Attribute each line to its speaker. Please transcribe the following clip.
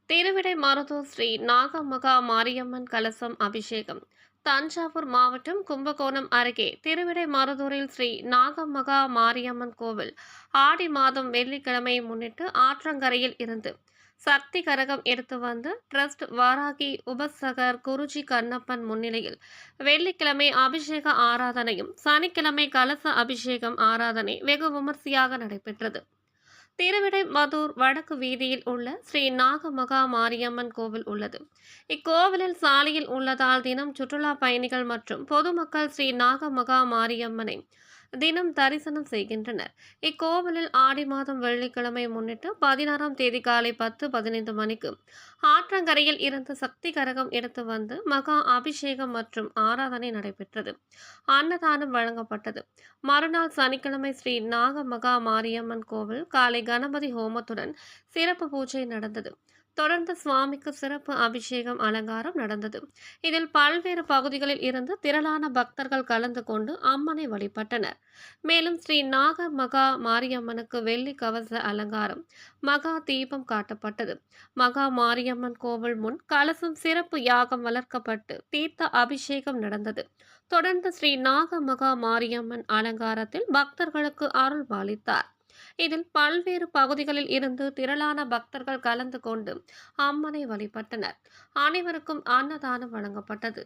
Speaker 1: திருவிடைமருதூர் ஸ்ரீ நாகமகா மாரியம்மன் கலசம் அபிஷேகம். தஞ்சாவூர் மாவட்டம் கும்பகோணம் அருகே திருவிடைமருதூரில் ஸ்ரீ நாகமகா மாரியம்மன் கோவில் ஆடி மாதம் வெள்ளிக்கிழமையை முன்னிட்டு ஆற்றங்கரையில் இருந்து சக்தி கரகம் எடுத்து வந்து டிரஸ்ட் வாராகி உபசகர் குருஜி கண்ணப்பன் முன்னிலையில் வெள்ளிக்கிழமை அபிஷேக ஆராதனையும் சனிக்கிழமை கலச அபிஷேகம் ஆராதனை வெகு விமர்சையாக நடைபெற்றது. திருவிடைமருதூர் வடக்கு வீதியில் உள்ள ஸ்ரீ நாகமகா மாரியம்மன் கோவில் உள்ளது. இக்கோவிலில் சாலையில் உள்ளதால் தினம் சுற்றுலா பயணிகள் மற்றும் பொதுமக்கள் ஸ்ரீ நாகமகா மாரியம்மனை தினம் தரிசனம் செய்கின்றனர். இக்கோவிலில் ஆடி மாதம் வெள்ளிக்கிழமை முன்னிட்டு 16ஆம் தேதி காலை 10:15 மணிக்கு ஆற்றங்கரையில் இருந்து சக்தி கரகம் எடுத்து வந்து மகா அபிஷேகம் மற்றும் ஆராதனை நடைபெற்றது. அன்னதானம் வழங்கப்பட்டது. மறுநாள் சனிக்கிழமை ஸ்ரீ நாகமகா மாரியம்மன் கோவில் காலை கணபதி ஹோமத்துடன் சிறப்பு பூஜை நடந்தது. தொடர்ந்து சுவாமிக்கு சிறப்பு அபிஷேகம் அலங்காரம் நடந்தது. இதில் பல்வேறு பகுதிகளில் இருந்து திரளான பக்தர்கள் கலந்து கொண்டு அம்மனை வழிபட்டனர். மேலும் ஸ்ரீ நாக மகா மாரியம்மனுக்கு வெள்ளி கவச அலங்காரம், மகா தீபம் காட்டப்பட்டது. மகா மாரியம்மன் கோவில் முன் கலசம் சிறப்பு யாகம் வளர்க்கப்பட்டு தீர்த்த அபிஷேகம் நடந்தது. தொடர்ந்து ஸ்ரீ நாக மகா மாரியம்மன் அலங்காரத்தில் பக்தர்களுக்கு அருள் பாலித்தார். இதில் பல்வேறு பகுதிகளில் இருந்து திரளான பக்தர்கள் கலந்து கொண்டு அம்மனை வழிபட்டனர். அனைவருக்கும் அன்னதானம் வழங்கப்பட்டது.